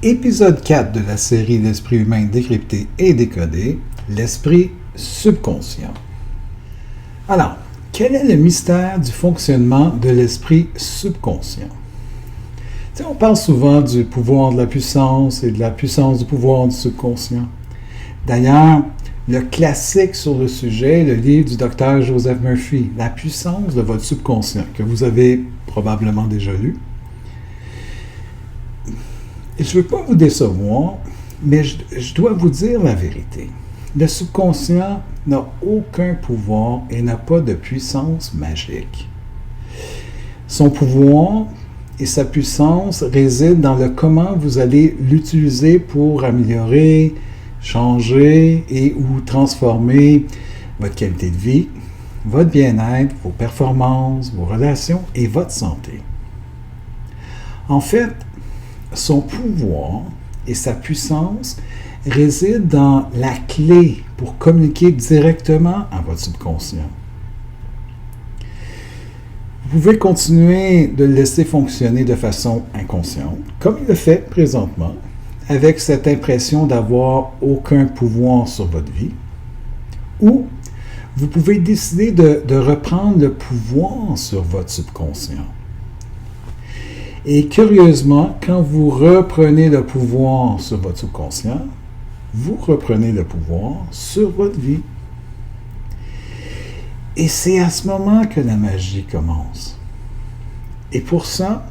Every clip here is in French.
Épisode 4 de la série L'esprit humain décrypté et décodé, l'esprit subconscient. Alors, quel est le mystère du fonctionnement de l'esprit subconscient? On parle souvent du pouvoir de la puissance et de la puissance du pouvoir du subconscient. D'ailleurs, le classique sur le sujet est le livre du docteur Joseph Murphy, La puissance de votre subconscient, que vous avez probablement déjà lu. Je ne veux pas vous décevoir, mais je dois vous dire la vérité. Le subconscient n'a aucun pouvoir et n'a pas de puissance magique. Son pouvoir et sa puissance résident dans le comment vous allez l'utiliser pour améliorer, changer et ou transformer votre qualité de vie, votre bien-être, vos performances, vos relations et votre santé. En fait, son pouvoir et sa puissance résident dans la clé pour communiquer directement à votre subconscient. Vous pouvez continuer de le laisser fonctionner de façon inconsciente, comme il le fait présentement, avec cette impression d'avoir aucun pouvoir sur votre vie, ou vous pouvez décider de reprendre le pouvoir sur votre subconscient. Et curieusement, quand vous reprenez le pouvoir sur votre subconscient, vous reprenez le pouvoir sur votre vie. Et c'est à ce moment que la magie commence. Et pour ça,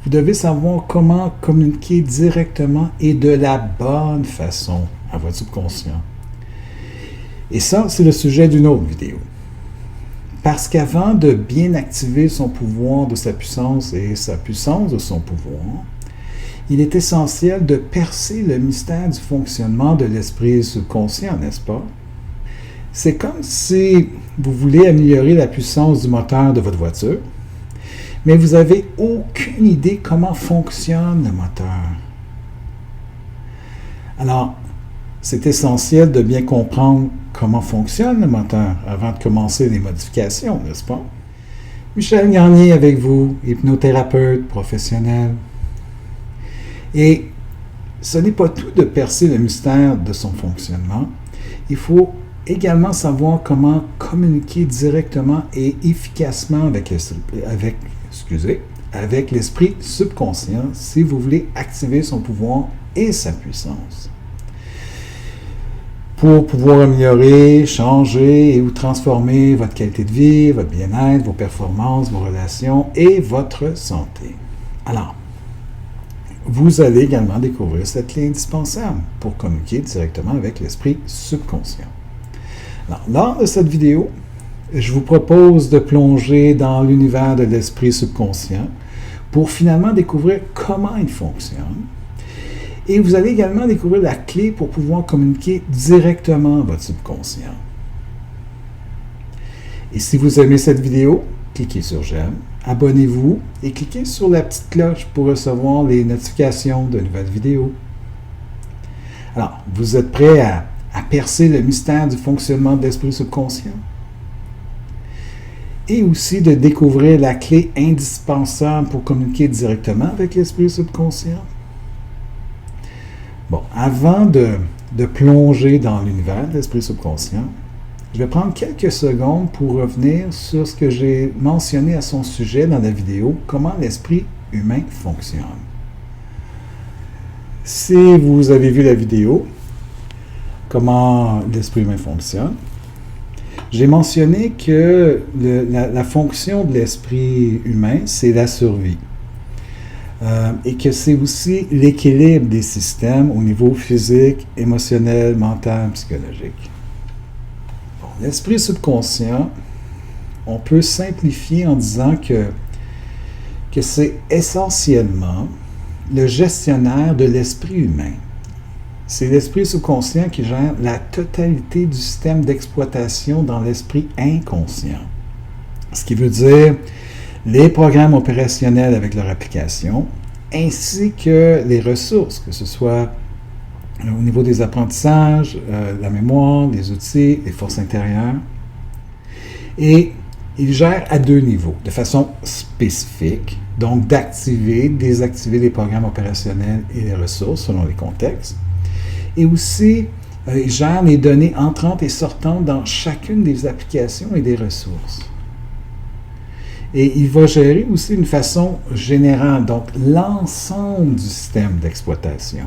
vous devez savoir comment communiquer directement et de la bonne façon à votre subconscient. Et ça, c'est le sujet d'une autre vidéo. Parce qu'avant de bien activer son pouvoir de sa puissance et sa puissance de son pouvoir, il est essentiel de percer le mystère du fonctionnement de l'esprit subconscient, n'est-ce pas? C'est comme si vous voulez améliorer la puissance du moteur de votre voiture, mais vous n'avez aucune idée comment fonctionne le moteur. Alors, c'est essentiel de bien comprendre comment fonctionne le moteur avant de commencer les modifications, n'est-ce pas? Michel Garnier avec vous, hypnothérapeute professionnel. Et ce n'est pas tout de percer le mystère de son fonctionnement. Il faut également savoir comment communiquer directement et efficacement avec l'esprit subconscient si vous voulez activer son pouvoir et sa puissance. Pour pouvoir améliorer, changer et ou transformer votre qualité de vie, votre bien-être, vos performances, vos relations et votre santé. Alors, vous allez également découvrir cette clé indispensable pour communiquer directement avec l'esprit subconscient. Alors, lors de cette vidéo, je vous propose de plonger dans l'univers de l'esprit subconscient pour finalement découvrir comment il fonctionne. Et vous allez également découvrir la clé pour pouvoir communiquer directement à votre subconscient. Et si vous aimez cette vidéo, cliquez sur j'aime, abonnez-vous et cliquez sur la petite cloche pour recevoir les notifications de nouvelles vidéos. Alors, vous êtes prêts à percer le mystère du fonctionnement de l'esprit subconscient? Et aussi de découvrir la clé indispensable pour communiquer directement avec l'esprit subconscient? Bon, avant de plonger dans l'univers de l'esprit subconscient, je vais prendre quelques secondes pour revenir sur ce que j'ai mentionné à son sujet dans la vidéo, comment l'esprit humain fonctionne. Si vous avez vu la vidéo, comment l'esprit humain fonctionne, j'ai mentionné que la fonction de l'esprit humain, c'est la survie. Et que c'est aussi l'équilibre des systèmes au niveau physique, émotionnel, mental, psychologique. Bon, l'esprit subconscient, on peut simplifier en disant que c'est essentiellement le gestionnaire de l'esprit humain. C'est l'esprit subconscient qui gère la totalité du système d'exploitation dans l'esprit inconscient. Ce qui veut dire les programmes opérationnels avec leur application, ainsi que les ressources, que ce soit au niveau des apprentissages, la mémoire, les outils, les forces intérieures. Et Il gère à 2 niveaux, de façon spécifique, donc d'activer, désactiver les programmes opérationnels et les ressources selon les contextes, et aussi il gère les données entrantes et sortantes dans chacune des applications et des ressources. Et il va gérer aussi d'une façon générale, donc l'ensemble du système d'exploitation.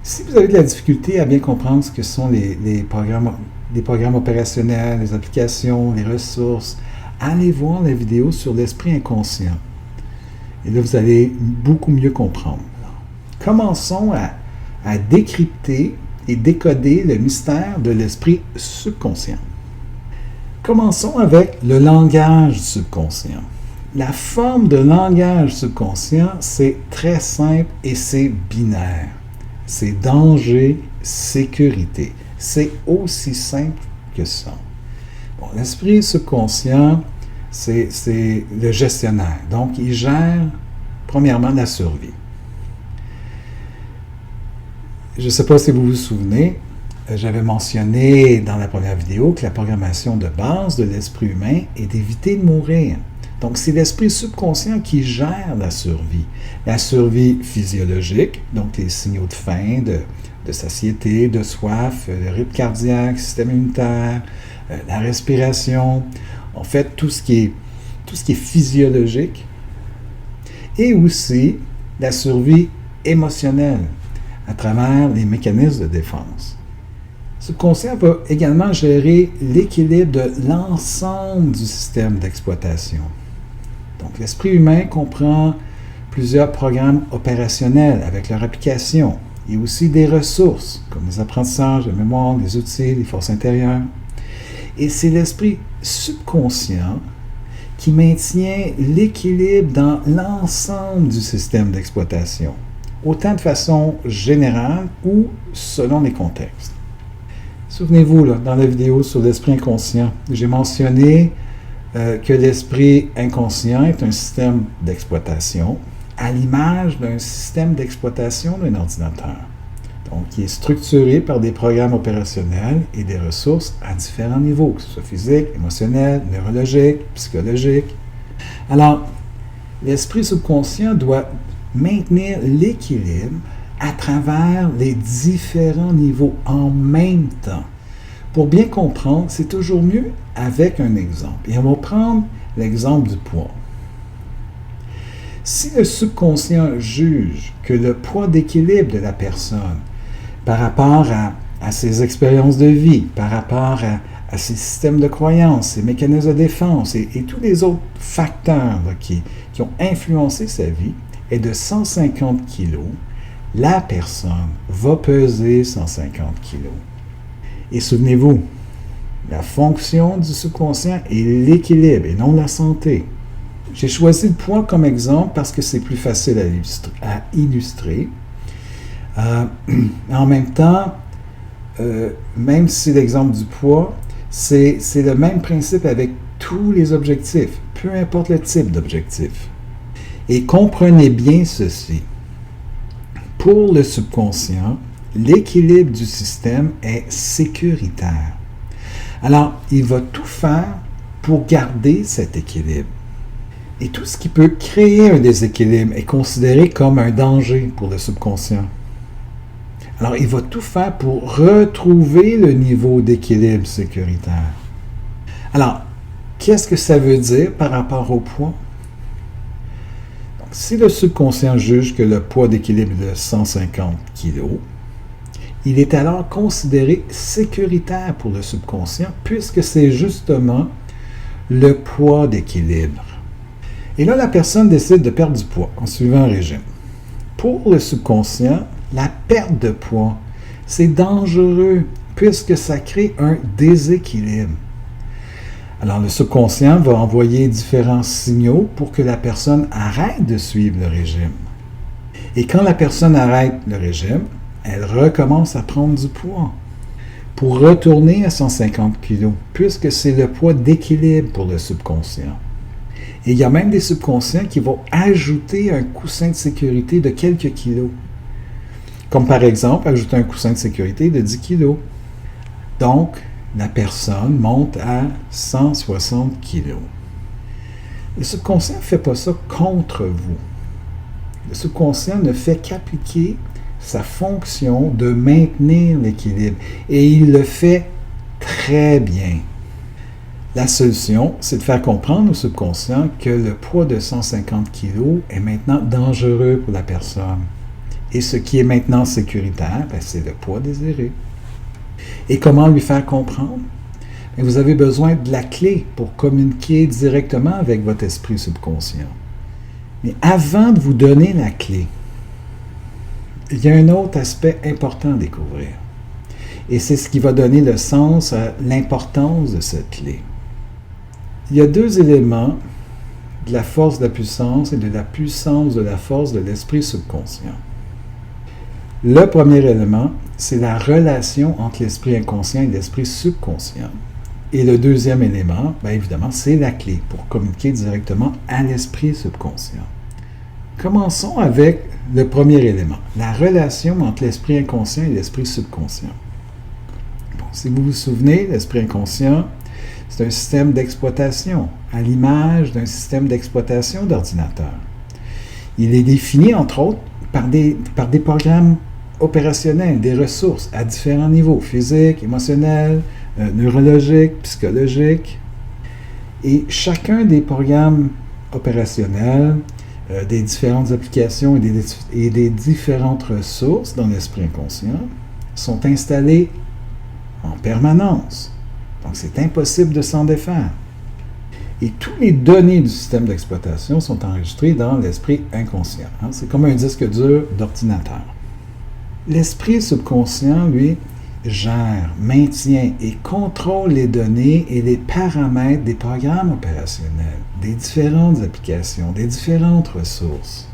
Si vous avez de la difficulté à bien comprendre ce que sont les programmes opérationnels, les applications, les ressources, allez voir la vidéo sur l'esprit inconscient. Et là, vous allez beaucoup mieux comprendre. Commençons à décrypter et décoder le mystère de l'esprit subconscient. Commençons avec le langage subconscient. La forme de langage subconscient, c'est très simple et c'est binaire. C'est danger, sécurité. C'est aussi simple que ça. Bon, l'esprit subconscient, c'est le gestionnaire. Donc, il gère, premièrement, la survie. Je ne sais pas si vous vous souvenez, j'avais mentionné dans la première vidéo que la programmation de base de l'esprit humain est d'éviter de mourir. Donc, c'est l'esprit subconscient qui gère la survie. La survie physiologique, donc les signaux de faim, de satiété, de soif, le rythme cardiaque, le système immunitaire, la respiration, en fait, tout ce qui est physiologique. Et aussi la survie émotionnelle à travers les mécanismes de défense. Le subconscient va également gérer l'équilibre de l'ensemble du système d'exploitation. Donc, l'esprit humain comprend plusieurs programmes opérationnels avec leur application et aussi des ressources comme les apprentissages, la mémoire, les outils, les forces intérieures. Et c'est l'esprit subconscient qui maintient l'équilibre dans l'ensemble du système d'exploitation, autant de façon générale ou selon les contextes. Souvenez-vous, là, dans la vidéo sur l'esprit inconscient, j'ai mentionné que l'esprit inconscient est un système d'exploitation à l'image d'un système d'exploitation d'un ordinateur. Donc, qui est structuré par des programmes opérationnels et des ressources à différents niveaux, que ce soit physique, émotionnel, neurologique, psychologique. Alors, l'esprit subconscient doit maintenir l'équilibre à travers les différents niveaux en même temps. Pour bien comprendre, c'est toujours mieux avec un exemple. Et on va prendre l'exemple du poids. Si le subconscient juge que le poids d'équilibre de la personne par rapport à ses expériences de vie, par rapport à ses systèmes de croyances, ses mécanismes de défense et tous les autres facteurs là, qui ont influencé sa vie est de 150 kg, la personne va peser 150 kg. Et souvenez-vous, la fonction du subconscient est l'équilibre et non la santé. J'ai choisi le poids comme exemple parce que c'est plus facile à illustrer. En même temps, même si l'exemple du poids, c'est le même principe avec tous les objectifs, peu importe le type d'objectif. Et comprenez bien ceci. Pour le subconscient, l'équilibre du système est sécuritaire. Alors, il va tout faire pour garder cet équilibre. Et tout ce qui peut créer un déséquilibre est considéré comme un danger pour le subconscient. Alors, il va tout faire pour retrouver le niveau d'équilibre sécuritaire. Alors, qu'est-ce que ça veut dire par rapport au poids? Donc, si le subconscient juge que le poids d'équilibre est de 150 kg, il est alors considéré sécuritaire pour le subconscient puisque c'est justement le poids d'équilibre. Et là, la personne décide de perdre du poids en suivant un régime. Pour le subconscient, la perte de poids, c'est dangereux puisque ça crée un déséquilibre. Alors, le subconscient va envoyer différents signaux pour que la personne arrête de suivre le régime. Et quand la personne arrête le régime, elle recommence à prendre du poids pour retourner à 150 kg, puisque c'est le poids d'équilibre pour le subconscient. Et il y a même des subconscients qui vont ajouter un coussin de sécurité de quelques kilos. Comme par exemple, ajouter un coussin de sécurité de 10 kg. Donc, la personne monte à 160 kg. Le subconscient ne fait pas ça contre vous. Le subconscient ne fait qu'appliquer sa fonction de maintenir l'équilibre. Et il le fait très bien. La solution, c'est de faire comprendre au subconscient que le poids de 150 kg est maintenant dangereux pour la personne. Et ce qui est maintenant sécuritaire, c'est le poids désiré. Et comment lui faire comprendre? Vous avez besoin de la clé pour communiquer directement avec votre esprit subconscient. Mais avant de vous donner la clé, il y a un autre aspect important à découvrir. Et c'est ce qui va donner le sens à l'importance de cette clé. Il y a deux éléments de la force de la puissance et de la puissance de la force de l'esprit subconscient. Le premier élément, c'est la relation entre l'esprit inconscient et l'esprit subconscient. Et le deuxième élément, évidemment, c'est la clé pour communiquer directement à l'esprit subconscient. Commençons avec le premier élément, la relation entre l'esprit inconscient et l'esprit subconscient. Bon, si vous vous souvenez, l'esprit inconscient, c'est un système d'exploitation, à l'image d'un système d'exploitation d'ordinateur. Il est défini, entre autres, par des programmes opérationnels, des ressources à différents niveaux, physiques, émotionnels, neurologiques, psychologiques. Et chacun des programmes opérationnels, des différentes applications et des différentes ressources dans l'esprit inconscient sont installés en permanence. Donc, c'est impossible de s'en défaire. Et toutes les données du système d'exploitation sont enregistrées dans l'esprit inconscient. C'est comme un disque dur d'ordinateur. L'esprit subconscient, lui, gère, maintient et contrôle les données et les paramètres des programmes opérationnels, des différentes applications, des différentes ressources.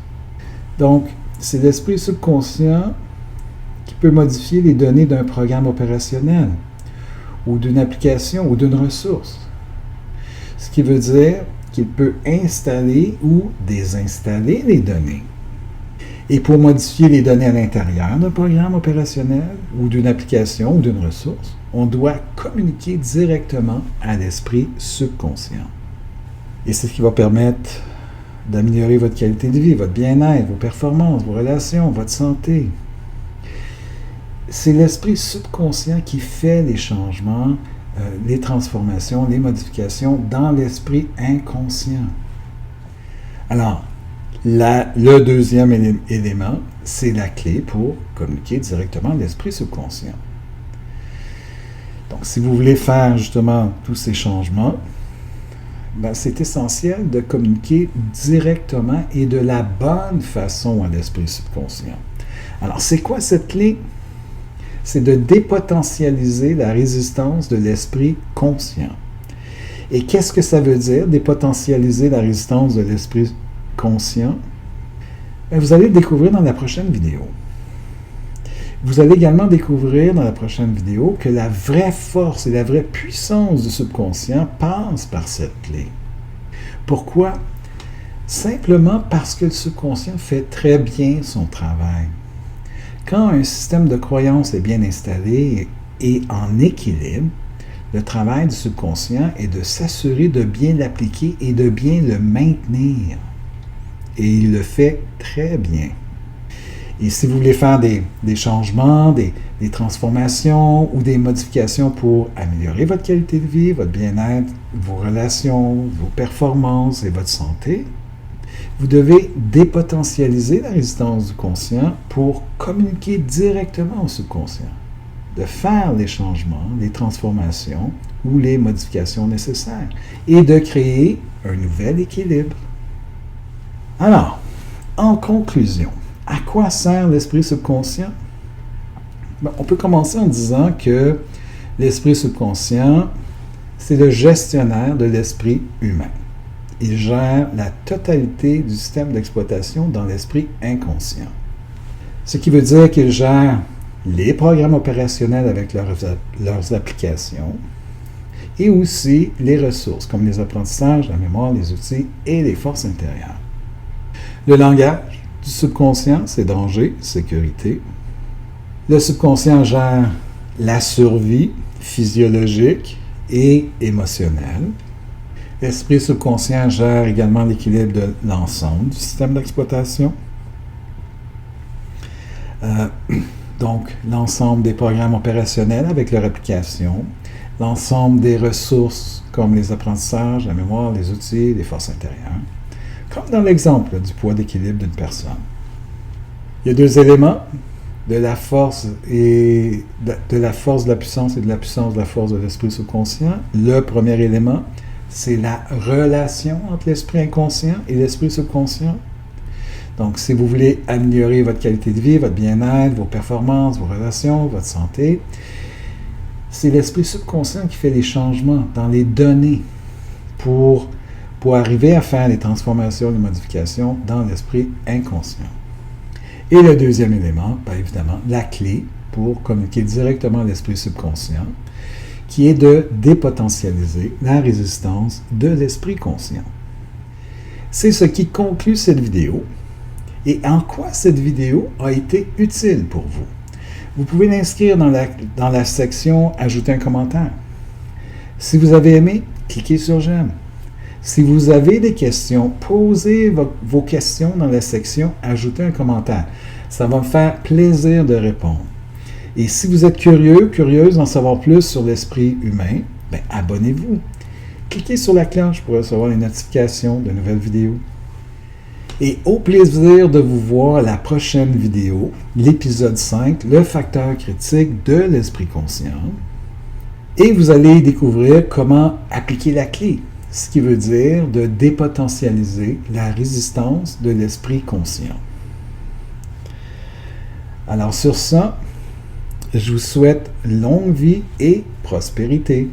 Donc, c'est l'esprit subconscient qui peut modifier les données d'un programme opérationnel ou d'une application ou d'une ressource. Ce qui veut dire qu'il peut installer ou désinstaller les données. Et pour modifier les données à l'intérieur d'un programme opérationnel ou d'une application ou d'une ressource, on doit communiquer directement à l'esprit subconscient. Et c'est ce qui va permettre d'améliorer votre qualité de vie, votre bien-être, vos performances, vos relations, votre santé. C'est l'esprit subconscient qui fait les changements, les transformations, les modifications dans l'esprit inconscient. Alors, le deuxième élément, c'est la clé pour communiquer directement à l'esprit subconscient. Donc, si vous voulez faire justement tous ces changements, c'est essentiel de communiquer directement et de la bonne façon à l'esprit subconscient. Alors, c'est quoi cette clé? C'est de dépotentialiser la résistance de l'esprit conscient. Et qu'est-ce que ça veut dire, dépotentialiser la résistance de l'esprit conscient? Vous allez le découvrir dans la prochaine vidéo. Vous allez également découvrir dans la prochaine vidéo que la vraie force et la vraie puissance du subconscient passent par cette clé. Pourquoi? Simplement parce que le subconscient fait très bien son travail. Quand un système de croyance est bien installé et en équilibre, le travail du subconscient est de s'assurer de bien l'appliquer et de bien le maintenir. Et il le fait très bien. Et si vous voulez faire des changements, des transformations ou des modifications pour améliorer votre qualité de vie, votre bien-être, vos relations, vos performances et votre santé, vous devez dépotentialiser la résistance du conscient pour communiquer directement au subconscient, de faire les changements, les transformations ou les modifications nécessaires et de créer un nouvel équilibre. Alors, en conclusion, à quoi sert l'esprit subconscient? On peut commencer en disant que l'esprit subconscient, c'est le gestionnaire de l'esprit humain. Il gère la totalité du système d'exploitation dans l'esprit inconscient. Ce qui veut dire qu'il gère les programmes opérationnels avec leurs applications et aussi les ressources comme les apprentissages, la mémoire, les outils et les forces intérieures. Le langage du subconscient, c'est danger, sécurité. Le subconscient gère la survie physiologique et émotionnel. L'esprit subconscient gère également l'équilibre de l'ensemble du système d'exploitation. Donc, l'ensemble des programmes opérationnels avec leur application, l'ensemble des ressources comme les apprentissages, la mémoire, les outils, les forces intérieures, comme dans l'exemple du poids d'équilibre d'une personne. Il y a deux éléments, de la force et de la force de la puissance et de la puissance de la force de l'esprit subconscient. Le premier élément, c'est la relation entre l'esprit inconscient et l'esprit subconscient. Donc, si vous voulez améliorer votre qualité de vie, votre bien-être, vos performances, vos relations, votre santé, c'est l'esprit subconscient qui fait les changements dans les données pour arriver à faire les transformations, les modifications dans l'esprit inconscient. Et le deuxième élément, bien évidemment, la clé pour communiquer directement à l'esprit subconscient, qui est de dépotentialiser la résistance de l'esprit conscient. C'est ce qui conclut cette vidéo. Et en quoi cette vidéo a été utile pour vous? Vous pouvez l'inscrire dans la section « Ajouter un commentaire ». Si vous avez aimé, cliquez sur « J'aime ». Si vous avez des questions, posez vos questions dans la section « Ajouter un commentaire ». Ça va me faire plaisir de répondre. Et si vous êtes curieuse d'en savoir plus sur l'esprit humain, bien, abonnez-vous. Cliquez sur la cloche pour recevoir les notifications de nouvelles vidéos. Et au plaisir de vous voir à la prochaine vidéo, l'épisode 5, le facteur critique de l'esprit conscient. Et vous allez découvrir comment appliquer la clé, ce qui veut dire de dépotentialiser la résistance de l'esprit conscient. Alors sur ça, je vous souhaite longue vie et prospérité.